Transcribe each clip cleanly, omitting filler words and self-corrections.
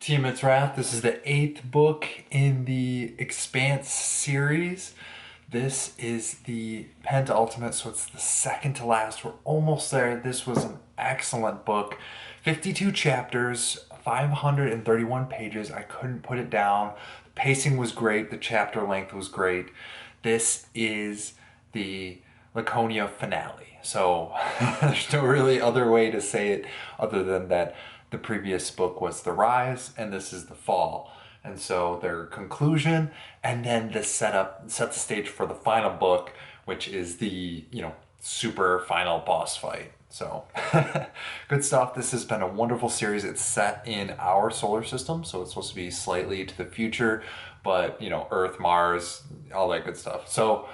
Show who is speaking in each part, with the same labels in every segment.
Speaker 1: Tiamat's Wrath. This is the 8th book in the Expanse series. This is the penultimate, so it's the second to last. We're almost there. This was an excellent book. 52 chapters, 531 pages. I couldn't put it down. The pacing was great. The chapter length was great. This is the Laconia finale. So there's no really other way to say it other than that the previous book was the rise and this is the fall. And so their conclusion, and then this set the stage for the final book, which is the, super final boss fight. So good stuff. This has been a wonderful series. It's set in our solar system, so it's supposed to be slightly to the future, but Earth, Mars, all that good stuff. So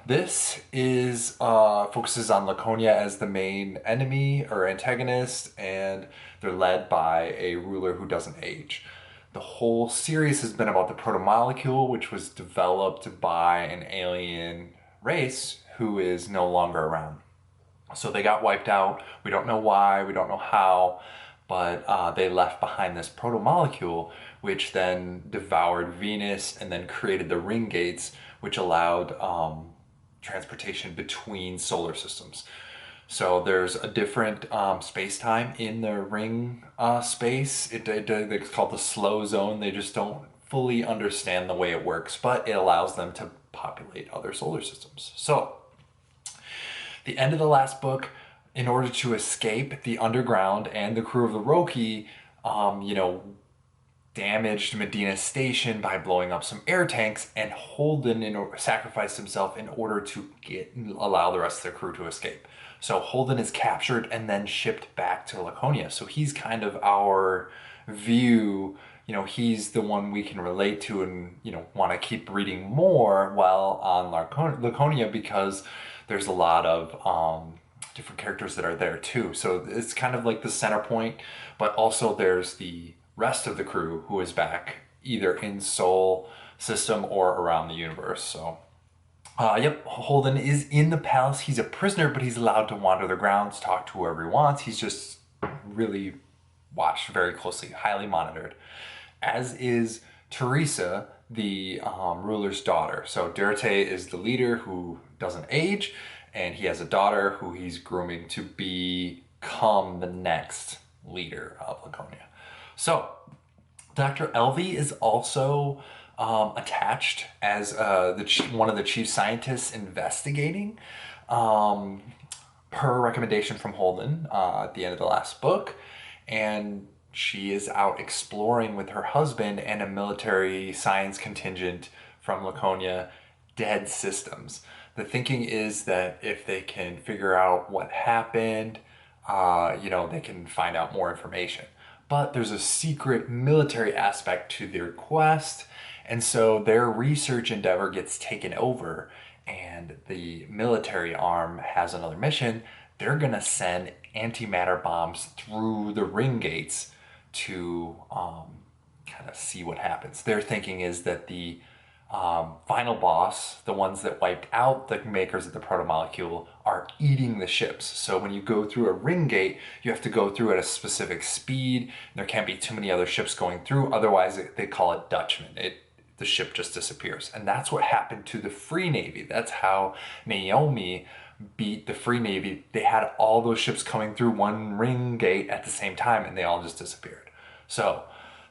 Speaker 1: this is focuses on Laconia as the main enemy or antagonist, and they're led by a ruler who doesn't age. The whole series has been about the protomolecule, which was developed by an alien race who is no longer around. So they got wiped out. We don't know why, we don't know how, but they left behind this protomolecule, which then devoured Venus and then created the ring gates, which allowed transportation between solar systems. So there's a different space-time in the ring space. It's called the slow zone. They just don't fully understand the way it works, but it allows them to populate other solar systems. So the end of the last book, in order to escape the underground and the crew of the Roki, damaged Medina Station by blowing up some air tanks, and Holden sacrificed himself in order to allow the rest of the crew to escape. So Holden is captured and then shipped back to Laconia. So he's kind of our view, he's the one we can relate to and, want to keep reading more while on Laconia, because there's a lot of different characters that are there too. So it's kind of like the center point, but also there's the rest of the crew who is back either in Sol system or around the universe. So Holden is in the palace. He's a prisoner, but he's allowed to wander the grounds, talk to whoever he wants. He's just really watched very closely, highly monitored, as is Teresa, the ruler's daughter. So Duarte is the leader who doesn't age, and he has a daughter who he's grooming to become the next leader of Laconia. So, Dr. Elvi is also attached as one of the chief scientists investigating, per recommendation from Holden at the end of the last book. And she is out exploring with her husband and a military science contingent from Laconia dead systems. The thinking is that if they can figure out what happened, they can find out more information. But there's a secret military aspect to their quest, and so their research endeavor gets taken over, and the military arm has another mission. They're gonna send antimatter bombs through the ring gates to kind of see what happens. Their thinking is that the final boss, the ones that wiped out the makers of the protomolecule, are eating the ships. So when you go through a ring gate, you have to go through at a specific speed. There can't be too many other ships going through. Otherwise, they call it Dutchman. The ship just disappears. And that's what happened to the Free Navy. That's how Naomi beat the Free Navy. They had all those ships coming through one ring gate at the same time, and they all just disappeared. So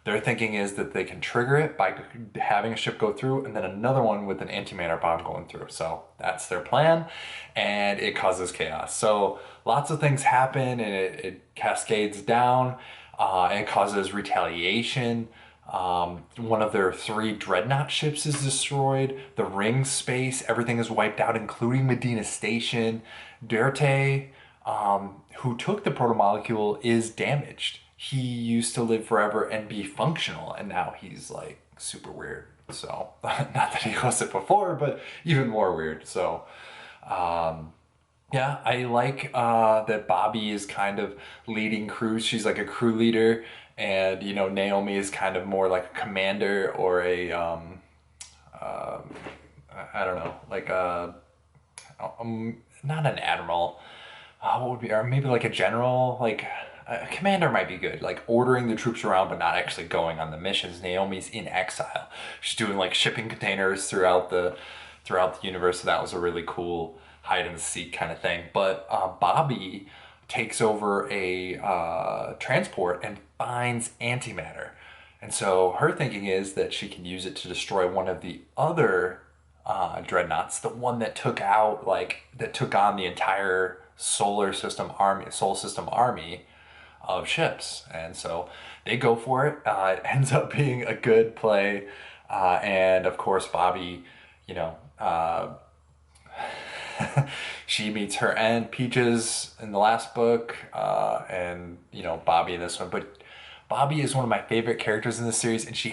Speaker 1: their thinking is that they can trigger it by having a ship go through and then another one with an antimatter bomb going through. So that's their plan, and it causes chaos. So lots of things happen, and it cascades down, and it causes retaliation. One of their 3 dreadnought ships is destroyed. The ring space, everything is wiped out, including Medina Station. Duarte, who took the protomolecule, is damaged. He used to live forever and be functional, and now he's like super weird. So not that he wasn't before, but even more weird. So I like that Bobby is kind of leading crews. She's like a crew leader, and Naomi is kind of more like a commander or a I don't know, like a not an admiral. What would be, or maybe like a general, like commander might be good, like ordering the troops around but not actually going on the missions. Naomi's in exile. She's doing like shipping containers throughout the universe. So that was a really cool hide and seek kind of thing. But Bobby takes over a transport and finds antimatter. And so her thinking is that she can use it to destroy one of the other dreadnoughts, the one that took on the entire solar system army of ships. And so they go for it. It ends up being a good play. And of course, Bobby, you know, she meets her end, Peaches, in the last book, and you know, Bobby in this one. But Bobby is one of my favorite characters in the series, and she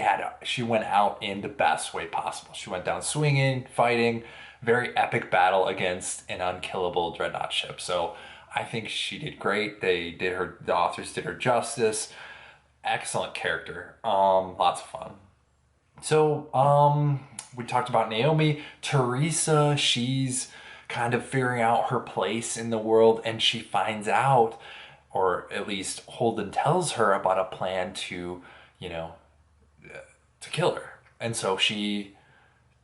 Speaker 1: went out in the best way possible. She went down swinging, fighting, very epic battle against an unkillable dreadnought ship. So I think she did great. The authors did her justice. Excellent character. Lots of fun. So, we talked about Naomi. Teresa, she's kind of figuring out her place in the world, and she finds out, or at least Holden tells her about a plan to, you know, to kill her. And so she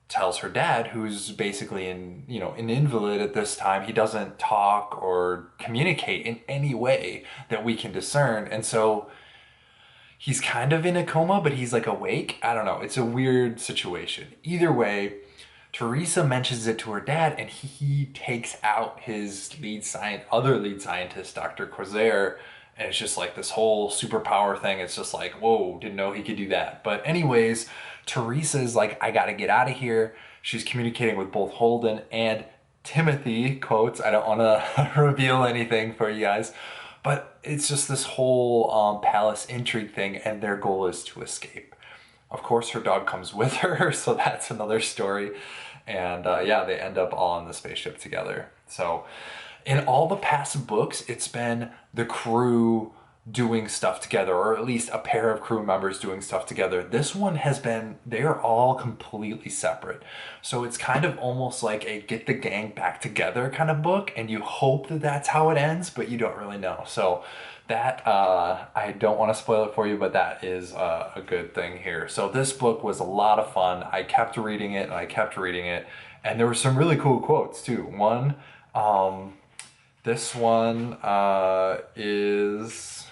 Speaker 1: tells her dad, who's basically an invalid at this time. He doesn't talk or communicate in any way that we can discern. And so he's kind of in a coma, but he's like awake. I don't know. It's a weird situation. Either way, Teresa mentions it to her dad, and he takes out his other lead scientist, Dr. Corsair, and it's just like this whole superpower thing. It's just like, whoa, didn't know he could do that. But anyways, Teresa's like, I gotta get out of here. She's communicating with both Holden and Timothy, quotes. I don't want to reveal anything for you guys. But it's just this whole palace intrigue thing, and their goal is to escape. Of course, her dog comes with her, so that's another story. And yeah, they end up all on the spaceship together. So in all the past books, it's been the crew doing stuff together, or at least a pair of crew members doing stuff together. This one has been, they're all completely separate. So it's kind of almost like a get the gang back together kind of book, and you hope that that's how it ends, but you don't really know. So that, I don't want to spoil it for you, but that is a good thing here. So this book was a lot of fun. I kept reading it and I kept reading it, and there were some really cool quotes too. This one is...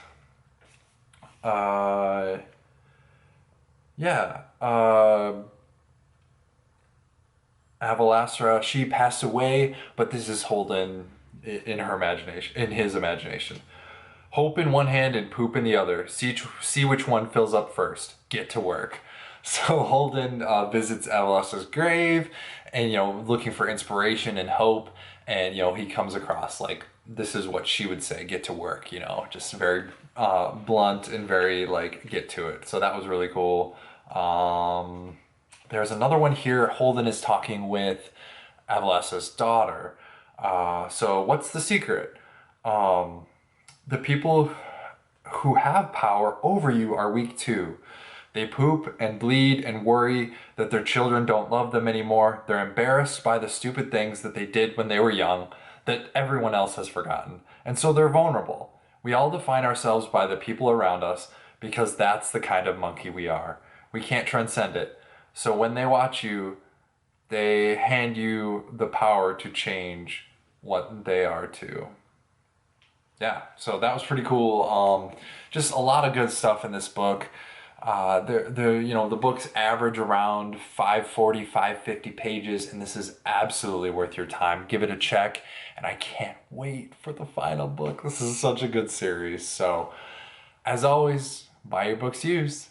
Speaker 1: Avalastra, she passed away, but this is Holden in her imagination, in his imagination. Hope in one hand and poop in the other. See which one fills up first. Get to work. So Holden visits Avalastra's grave, and looking for inspiration and hope, and he comes across like, this is what she would say, get to work, just very blunt and very like get to it. So that was really cool. There's another one here. Holden is talking with Avalastra's daughter. So what's the secret? The people who have power over you are weak too. They poop and bleed and worry that their children don't love them anymore. They're embarrassed by the stupid things that they did when they were young that everyone else has forgotten. And so they're vulnerable. We all define ourselves by the people around us because that's the kind of monkey we are. We can't transcend it. So when they watch you, they hand you the power to change what they are too. Yeah, so that was pretty cool. Just a lot of good stuff in this book. The books average around 540, 550 pages, and this is absolutely worth your time. Give it a check, and I can't wait for the final book. This is such a good series. So, as always, buy your books used.